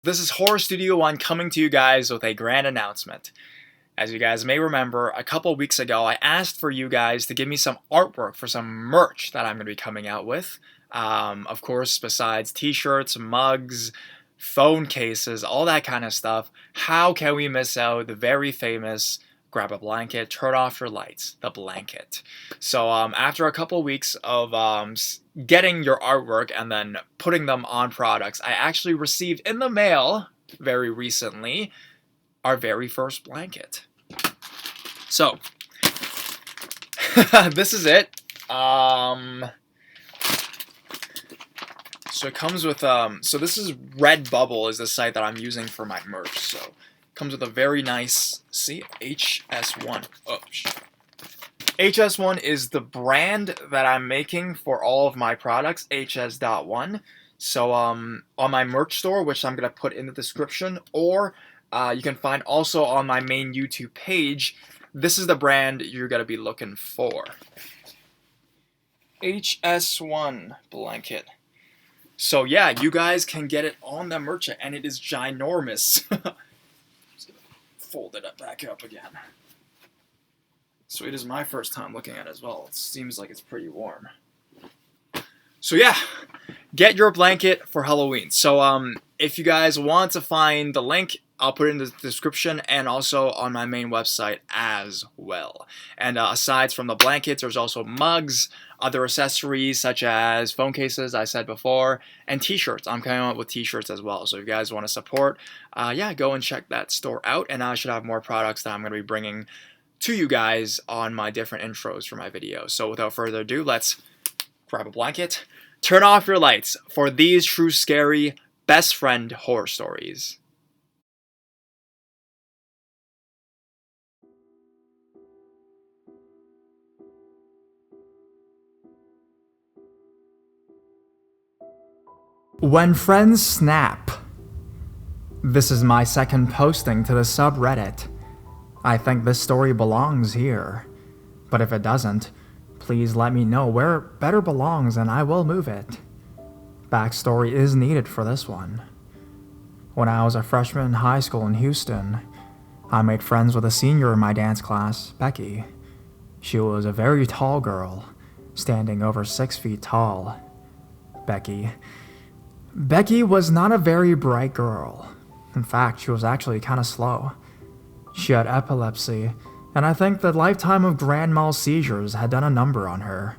This is Horror Studio One coming to you guys with a grand announcement. As you guys may remember, a couple weeks ago I asked for you guys to give me some artwork for some merch that I'm going to be coming out with. Of course, besides t-shirts, mugs, phone cases, all that kind of stuff, how can we miss out the very famous grab a blanket, turn off your lights, the blanket. So after a couple weeks of getting your artwork and then putting them on products, I actually received in the mail very recently our very first blanket. So this is it. So it comes with so this is Redbubble is the site that I'm using for my merch. So it comes with a very nice, see, HS1. Oh, HS1 is the brand that I'm making for all of my products, HS.1. So on my merch store, which I'm gonna put in the description, or you can find also on my main YouTube page, this is the brand you're gonna be looking for. HS1 blanket. So yeah, you guys can get it on the merch, and it is ginormous. Just gonna fold it back up again. So it is my first time looking at it as well. It seems like it's pretty warm. So yeah, get your blanket for Halloween. So if you guys want to find the link, I'll put it in the description and also on my main website as well. And aside from the blankets, there's also mugs, other accessories such as phone cases, I said before, and t-shirts. I'm coming out with t-shirts as well. So if you guys want to support, yeah, go and check that store out. And I should have more products that I'm going to be bringing to you guys on my different intros for my videos. So without further ado, let's grab a blanket, turn off your lights for these true scary best friend horror stories. When friends snap. This is my second posting to the subreddit. I think this story belongs here, but if it doesn't, please let me know where it better belongs and I will move it. Backstory is needed for this one. When I was a freshman in high school in Houston, I made friends with a senior in my dance class, Becky. She was a very tall girl, standing over 6 feet tall. Becky was not a very bright girl. In fact, she was actually kind of slow. She had epilepsy, and I think the lifetime of grand mal seizures had done a number on her.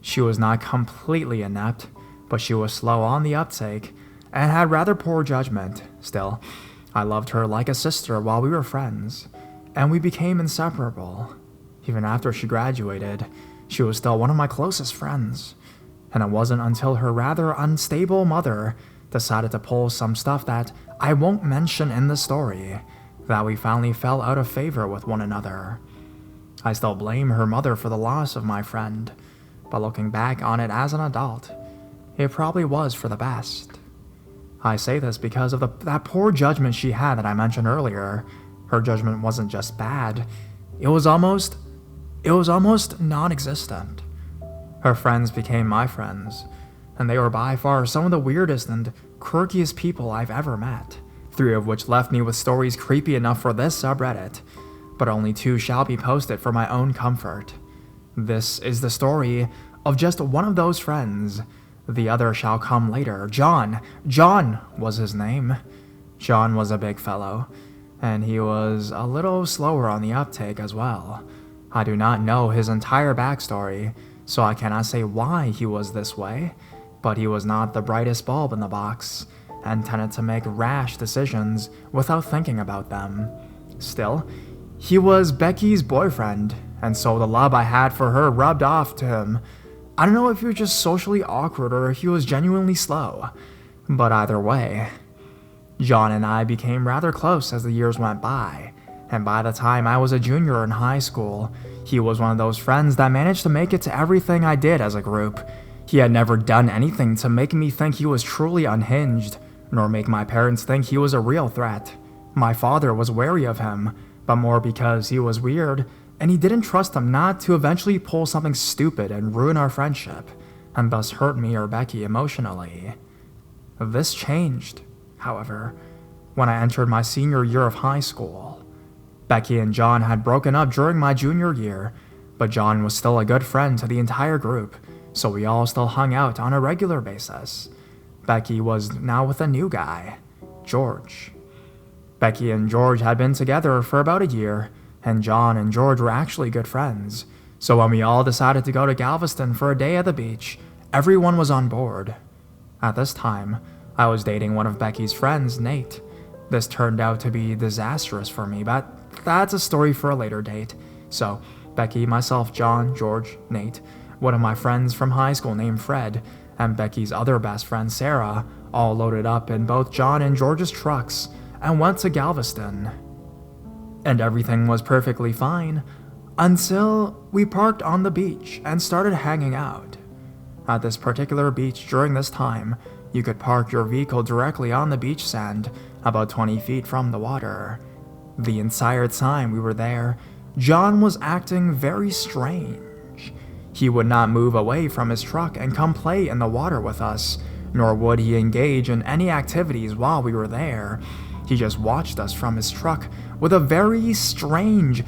She was not completely inept, but she was slow on the uptake, and had rather poor judgment. Still, I loved her like a sister while we were friends, and we became inseparable. Even after she graduated, she was still one of my closest friends. And it wasn't until her rather unstable mother decided to pull some stuff that I won't mention in the story that we finally fell out of favor with one another. I still blame her mother for the loss of my friend, but looking back on it as an adult, it probably was for the best. I say this because of that poor judgment she had that I mentioned earlier. Her judgment wasn't just bad, it was almost non-existent. Her friends became my friends, and they were by far some of the weirdest and quirkiest people I've ever met, 3 of which left me with stories creepy enough for this subreddit, but only 2 shall be posted for my own comfort. This is the story of just one of those friends. The other shall come later. John was his name. John was a big fellow, and he was a little slower on the uptake as well. I do not know his entire backstory, so I cannot say why he was this way, but he was not the brightest bulb in the box, and tended to make rash decisions without thinking about them. Still, he was Becky's boyfriend, and so the love I had for her rubbed off to him. I don't know if he was just socially awkward or if he was genuinely slow, but either way, John and I became rather close as the years went by, and by the time I was a junior in high school, he was one of those friends that managed to make it to everything I did as a group. He had never done anything to make me think he was truly unhinged, nor make my parents think he was a real threat. My father was wary of him, but more because he was weird, and he didn't trust him not to eventually pull something stupid and ruin our friendship, and thus hurt me or Becky emotionally. This changed, however, when I entered my senior year of high school. Becky and John had broken up during my junior year, but John was still a good friend to the entire group, so we all still hung out on a regular basis. Becky was now with a new guy, George. Becky and George had been together for about a year, and John and George were actually good friends. So when we all decided to go to Galveston for a day at the beach, everyone was on board. At this time, I was dating one of Becky's friends, Nate. This turned out to be disastrous for me, but that's a story for a later date. So, Becky, myself, John, George, Nate, one of my friends from high school named Fred, and Becky's other best friend, Sarah, all loaded up in both John and George's trucks and went to Galveston. And everything was perfectly fine until we parked on the beach and started hanging out. At this particular beach during this time, you could park your vehicle directly on the beach sand about 20 feet from the water. The entire time we were there, John was acting very strange. He would not move away from his truck and come play in the water with us, nor would he engage in any activities while we were there. He just watched us from his truck with a very strange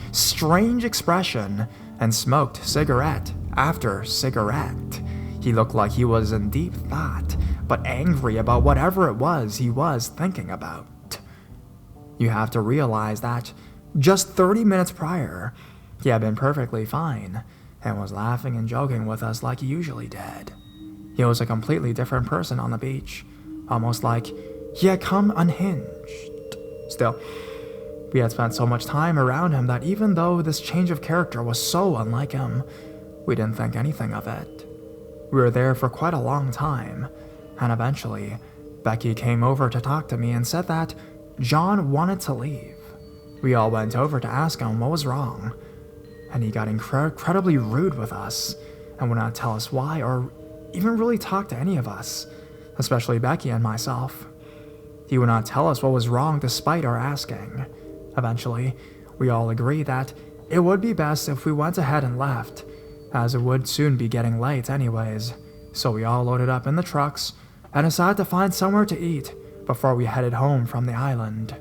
expression and smoked cigarette after cigarette. He looked like he was in deep thought, but angry about whatever it was he was thinking about. You have to realize that just 30 minutes prior, he had been perfectly fine and was laughing and joking with us like he usually did. He was a completely different person on the beach, almost like he had come unhinged. Still, we had spent so much time around him that even though this change of character was so unlike him, we didn't think anything of it. We were there for quite a long time, and eventually, Becky came over to talk to me and said that John wanted to leave. We all went over to ask him what was wrong, and he got incredibly rude with us and would not tell us why or even really talk to any of us, especially Becky and myself. He would not tell us what was wrong despite our asking. Eventually, we all agreed that it would be best if we went ahead and left, as it would soon be getting late anyways. So we all loaded up in the trucks and decided to find somewhere to eat before we headed home from the island.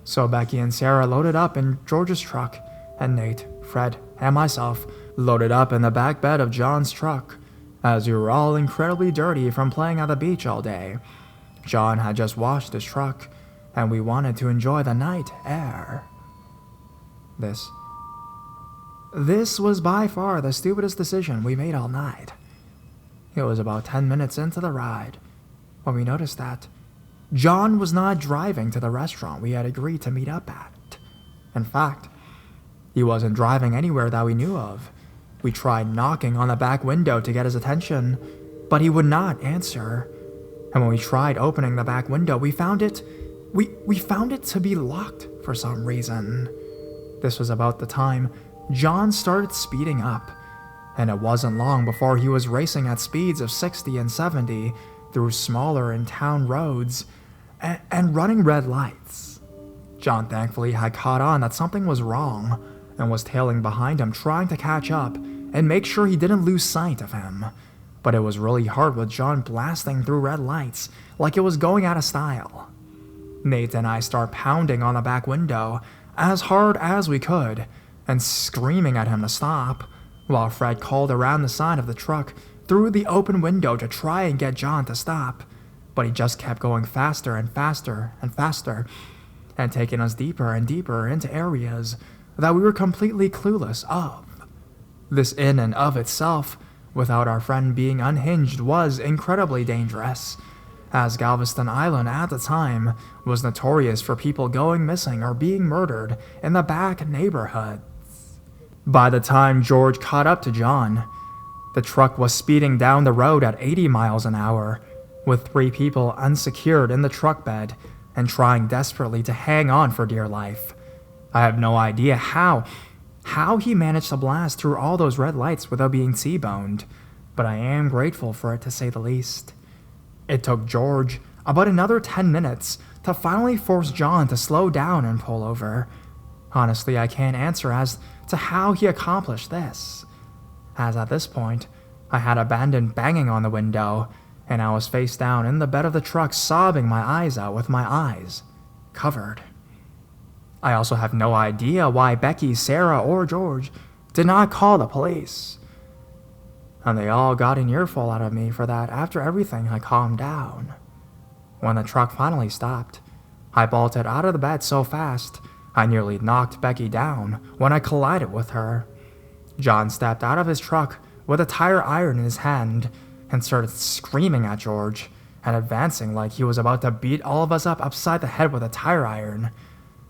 So Becky and Sarah loaded up in George's truck, and Nate, Fred, and myself loaded up in the back bed of John's truck, as we were all incredibly dirty from playing at the beach all day. John had just washed his truck, and we wanted to enjoy the night air. This was by far the stupidest decision we made all night. It was about 10 minutes into the ride when we noticed that John was not driving to the restaurant we had agreed to meet up at. In fact, he wasn't driving anywhere that we knew of. We tried knocking on the back window to get his attention, but he would not answer. And when we tried opening the back window, we found it to be locked for some reason. This was about the time John started speeding up, and it wasn't long before he was racing at speeds of 60 and 70 through smaller in-town roads and running red lights. John thankfully had caught on that something was wrong and was tailing behind him, trying to catch up and make sure he didn't lose sight of him. But it was really hard with John blasting through red lights like it was going out of style. Nate and I start pounding on the back window as hard as we could and screaming at him to stop, while Fred called around the side of the truck through the open window to try and get John to stop, but he just kept going faster and faster and faster, and taking us deeper and deeper into areas that we were completely clueless of. This in and of itself, without our friend being unhinged, was incredibly dangerous, as Galveston Island at the time was notorious for people going missing or being murdered in the back neighborhoods. By the time George caught up to John, the truck was speeding down the road at 80 miles an hour, with 3 people unsecured in the truck bed and trying desperately to hang on for dear life. I have no idea how he managed to blast through all those red lights without being T-boned, but I am grateful for it, to say the least. It took George about another 10 minutes to finally force John to slow down and pull over. Honestly, I can't answer as to how he accomplished this, as at this point, I had abandoned banging on the window and I was face down in the bed of the truck sobbing my eyes out with my eyes covered. I also have no idea why Becky, Sarah, or George did not call the police. And they all got an earful out of me for that after everything had calmed down. When the truck finally stopped, I bolted out of the bed so fast I nearly knocked Becky down when I collided with her. John stepped out of his truck with a tire iron in his hand and started screaming at George and advancing like he was about to beat all of us up upside the head with a tire iron.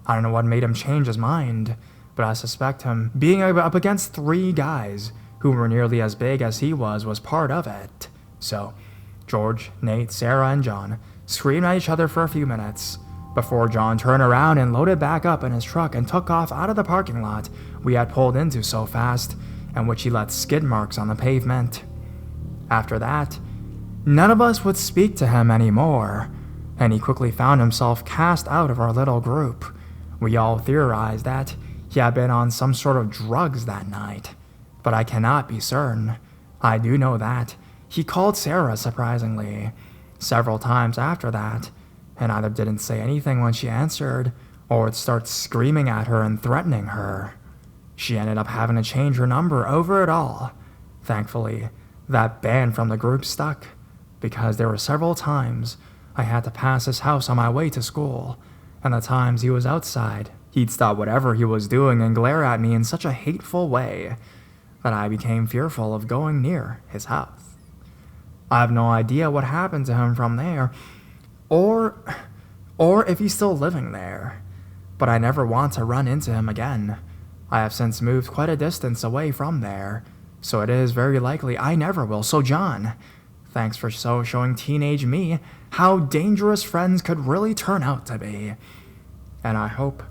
I don't know what made him change his mind, but I suspect him being up against 3 guys who were nearly as big as he was part of it. So, George, Nate, Sarah, and John screamed at each other for a few minutes before John turned around and loaded back up in his truck and took off out of the parking lot we had pulled into so fast, and which he left skid marks on the pavement. After that, none of us would speak to him anymore, and he quickly found himself cast out of our little group. We all theorized that he had been on some sort of drugs that night, but I cannot be certain. I do know that he called Sarah, surprisingly, several times after that, and either didn't say anything when she answered, or would start screaming at her and threatening her. She ended up having to change her number over it all. Thankfully, that ban from the group stuck, because there were several times I had to pass his house on my way to school, and the times he was outside, he'd stop whatever he was doing and glare at me in such a hateful way that I became fearful of going near his house. I have no idea what happened to him from there, or if he's still living there, but I never want to run into him again. I have since moved quite a distance away from there, so it is very likely I never will. So John, thanks for showing teenage me how dangerous friends could really turn out to be, and I hope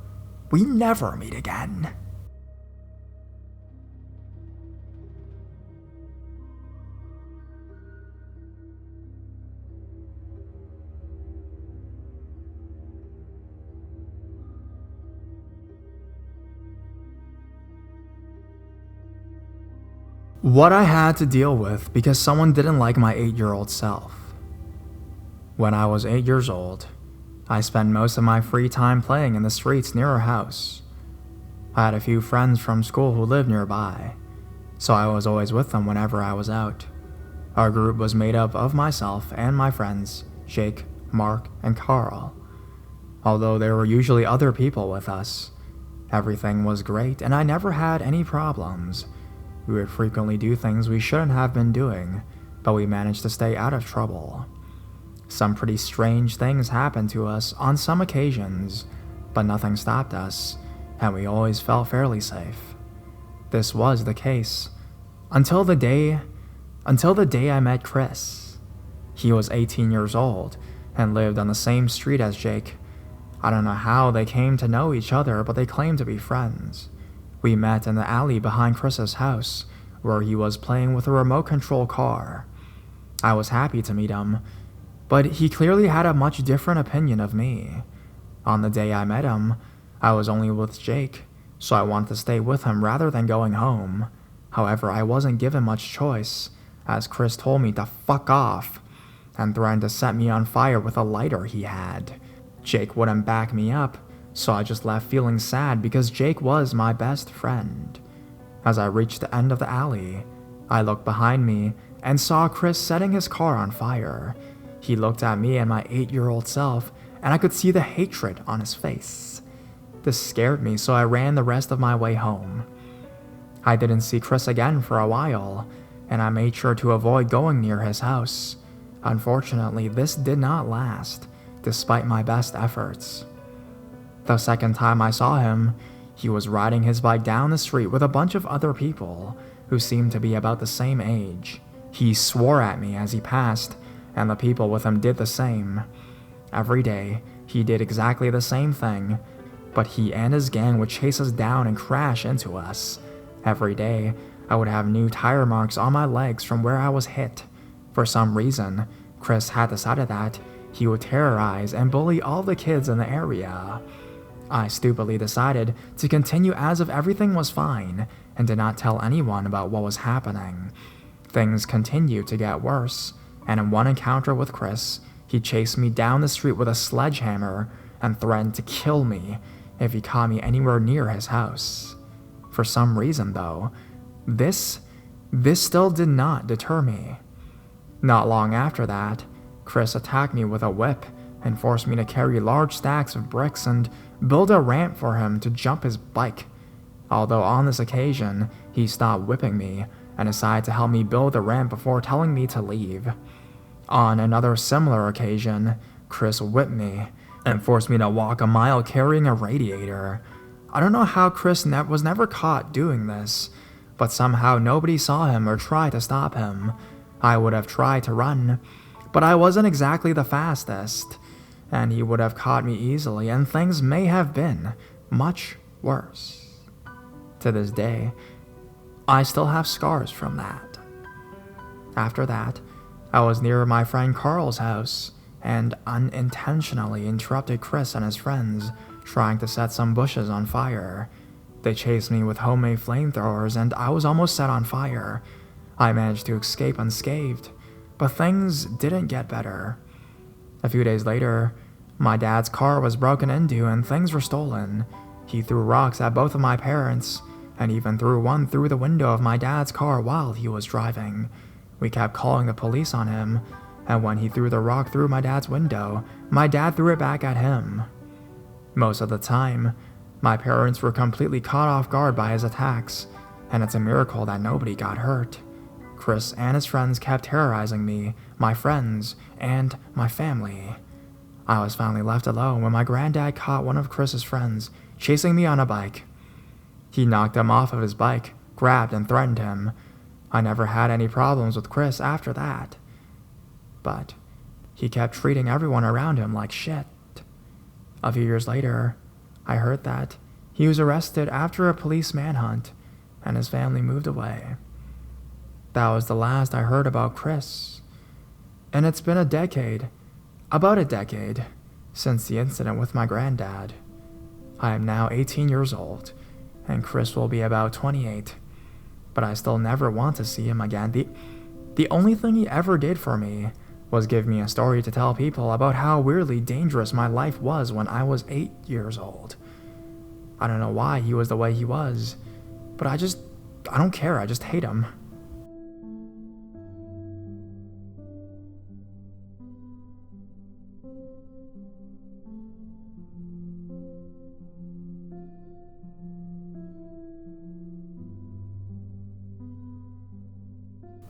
we never meet again. What I had to deal with because someone didn't like my 8-year-old self. When I was 8 years old, I spent most of my free time playing in the streets near our house. I had a few friends from school who lived nearby, so I was always with them whenever I was out. Our group was made up of myself and my friends, Jake, Mark, and Carl. Although there were usually other people with us, everything was great and I never had any problems. We would frequently do things we shouldn't have been doing, but we managed to stay out of trouble. Some pretty strange things happened to us on some occasions, but nothing stopped us, and we always felt fairly safe. This was the case until the day I met Chris. He was 18 years old and lived on the same street as Jake. I don't know how they came to know each other, but they claimed to be friends. We met in the alley behind Chris's house, where he was playing with a remote control car. I was happy to meet him, but he clearly had a much different opinion of me. On the day I met him, I was only with Jake, so I wanted to stay with him rather than going home. However, I wasn't given much choice, as Chris told me to fuck off, and threatened to set me on fire with a lighter he had. Jake wouldn't back me up, so I just left feeling sad because Jake was my best friend. As I reached the end of the alley, I looked behind me and saw Chris setting his car on fire. He looked at me and my 8-year-old self, and I could see the hatred on his face. This scared me, so I ran the rest of my way home. I didn't see Chris again for a while, and I made sure to avoid going near his house. Unfortunately, this did not last, despite my best efforts. The second time I saw him, he was riding his bike down the street with a bunch of other people who seemed to be about the same age. He swore at me as he passed, and the people with him did the same. Every day, he did exactly the same thing, but he and his gang would chase us down and crash into us. Every day, I would have new tire marks on my legs from where I was hit. For some reason, Chris had decided that he would terrorize and bully all the kids in the area. I stupidly decided to continue as if everything was fine and did not tell anyone about what was happening. Things continued to get worse, and in one encounter with Chris, he chased me down the street with a sledgehammer and threatened to kill me if he caught me anywhere near his house. For some reason, though, this still did not deter me. Not long after that, Chris attacked me with a whip and forced me to carry large stacks of bricks and build a ramp for him to jump his bike. Although on this occasion, he stopped whipping me and decided to help me build the ramp before telling me to leave. On another similar occasion, Chris whipped me and forced me to walk a mile carrying a radiator. I don't know how Chris was never caught doing this, but somehow nobody saw him or tried to stop him. I would have tried to run, but I wasn't exactly the fastest, and he would have caught me easily, and things may have been much worse. To this day, I still have scars from that. After that, I was near my friend Carl's house and unintentionally interrupted Chris and his friends trying to set some bushes on fire. They chased me with homemade flamethrowers and I was almost set on fire. I managed to escape unscathed, but things didn't get better. A few days later, my dad's car was broken into and things were stolen. He threw rocks at both of my parents and even threw one through the window of my dad's car while he was driving. We kept calling the police on him, and when he threw the rock through my dad's window, my dad threw it back at him. Most of the time, my parents were completely caught off guard by his attacks, and it's a miracle that nobody got hurt. Chris and his friends kept terrorizing me, my friends, and my family. I was finally left alone when my granddad caught one of Chris's friends chasing me on a bike. He knocked him off of his bike, grabbed and threatened him. I never had any problems with Chris after that. But he kept treating everyone around him like shit. A few years later, I heard that he was arrested after a police manhunt and his family moved away. That was the last I heard about Chris. And it's been about a decade, since the incident with my granddad. I am now 18 years old, and Chris will be about 28, but I still never want to see him again. The only thing he ever did for me was give me a story to tell people about how weirdly dangerous my life was when I was 8 years old. I don't know why he was the way he was, but I don't care, I just hate him.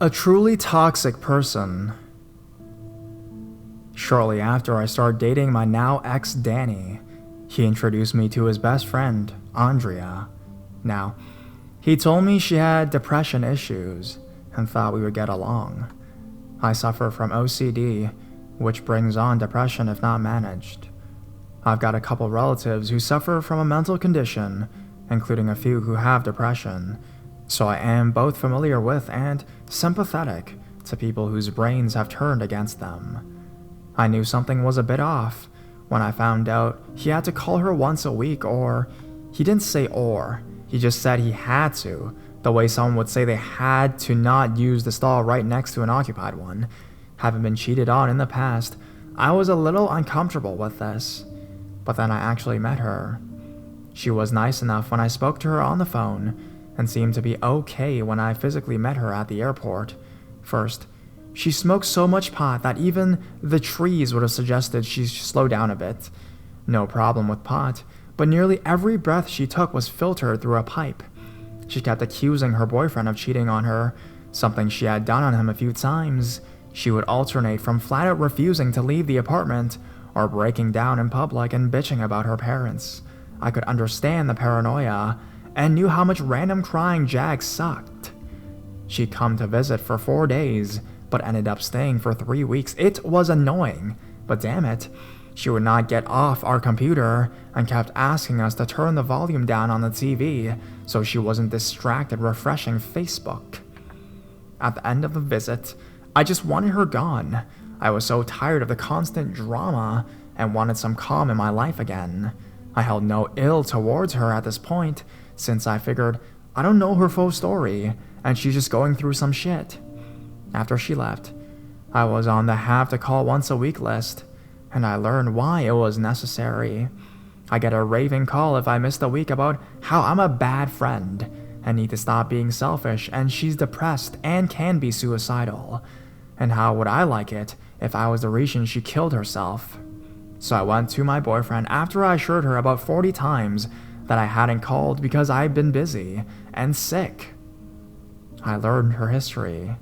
A truly toxic person. Shortly after I started dating my now ex Danny, he introduced me to his best friend, Andrea. Now, he told me she had depression issues and thought we would get along. I suffer from OCD, which brings on depression if not managed. I've got a couple relatives who suffer from a mental condition, including a few who have depression, so I am both familiar with and sympathetic to people whose brains have turned against them. I knew something was a bit off when I found out he had to call her once a week, or he didn't say or, he just said he had to, the way someone would say they had to not use the stall right next to an occupied one. Having been cheated on in the past, I was a little uncomfortable with this, but then I actually met her. She was nice enough when I spoke to her on the phone, and seemed to be okay when I physically met her at the airport. First, she smoked so much pot that even the trees would have suggested she slow down a bit. No problem with pot, but nearly every breath she took was filtered through a pipe. She kept accusing her boyfriend of cheating on her, something she had done on him a few times. She would alternate from flat out refusing to leave the apartment or breaking down in public and bitching about her parents. I could understand the paranoia and knew how much random crying Jag sucked. She'd come to visit for 4 days, but ended up staying for 3 weeks. It was annoying, but damn it, she would not get off our computer and kept asking us to turn the volume down on the TV so she wasn't distracted refreshing Facebook. At the end of the visit, I just wanted her gone. I was so tired of the constant drama and wanted some calm in my life again. I held no ill towards her at this point, since I figured I don't know her full story and she's just going through some shit. After she left, I was on the have to call once a week list, and I learned why it was necessary. I get a raving call if I missed a week about how I'm a bad friend and need to stop being selfish, and she's depressed and can be suicidal. And how would I like it if I was the reason she killed herself? So I went to my boyfriend after I assured her about 40 times that I hadn't called because I'd been busy and sick. I learned her history.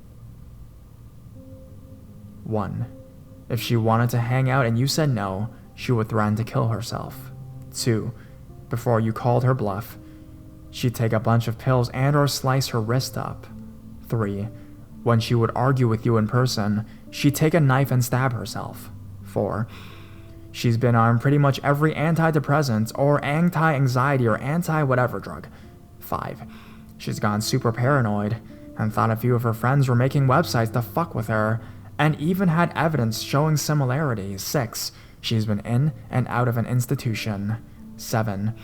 1. If she wanted to hang out and you said no, she would threaten to kill herself. 2. Before you called her bluff, she'd take a bunch of pills and or slice her wrist up. 3. When she would argue with you in person, she'd take a knife and stab herself. 4. She's been on pretty much every antidepressant or anti-anxiety or anti-whatever drug. 5. She's gone super paranoid and thought a few of her friends were making websites to fuck with her and even had evidence showing similarities. 6. She's been in and out of an institution. 7.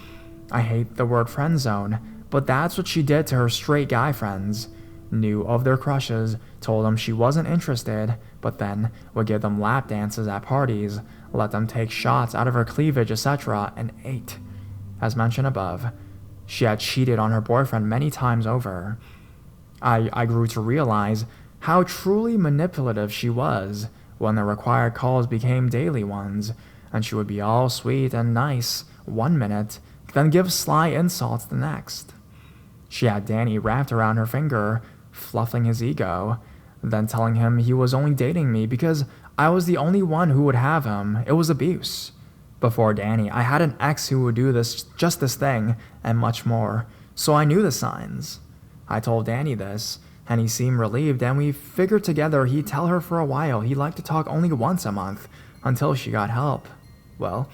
I hate the word friend zone, but that's what she did to her straight guy friends. Knew of their crushes, told them she wasn't interested, but then would give them lap dances at parties, let them take shots out of her cleavage, etc. And 8. As mentioned above, she had cheated on her boyfriend many times over. I grew to realize how truly manipulative she was when the required calls became daily ones, and she would be all sweet and nice 1 minute, then give sly insults the next. She had Danny wrapped around her finger, fluffing his ego, then telling him he was only dating me because I was the only one who would have him. It was abuse. Before Danny, I had an ex who would do just this thing, and much more, so I knew the signs. I told Danny this, and he seemed relieved, and we figured together he'd tell her for a while he liked to talk only once a month, until she got help. Well,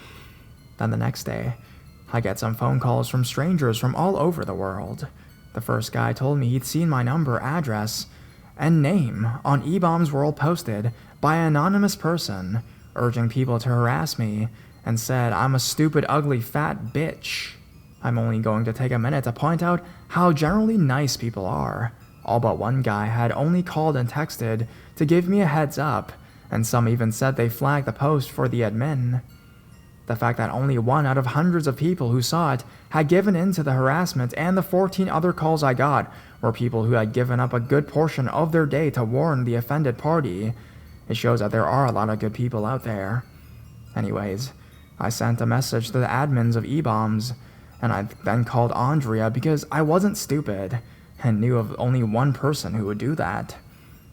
then the next day, I get some phone calls from strangers from all over the world. The first guy told me he'd seen my number, address, and name on eBaum's World posted by an anonymous person, urging people to harass me, and said I'm a stupid, ugly, fat bitch. I'm only going to take a minute to point out how generally nice people are. All but one guy had only called and texted to give me a heads up, and some even said they flagged the post for the admin. The fact that only one out of hundreds of people who saw it had given in to the harassment, and the 14 other calls I got were people who had given up a good portion of their day to warn the offended party. It shows that there are a lot of good people out there. Anyways, I sent a message to the admins of eBaum's, and I then called Andrea because I wasn't stupid and knew of only one person who would do that.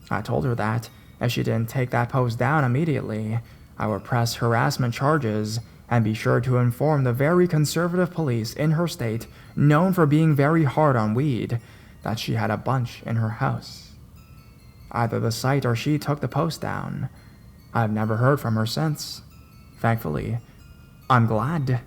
I told her that if she didn't take that post down immediately, I would press harassment charges and be sure to inform the very conservative police in her state, known for being very hard on weed, that she had a bunch in her house. Either the site or she took the post down. I've never heard from her since. Thankfully, I'm glad.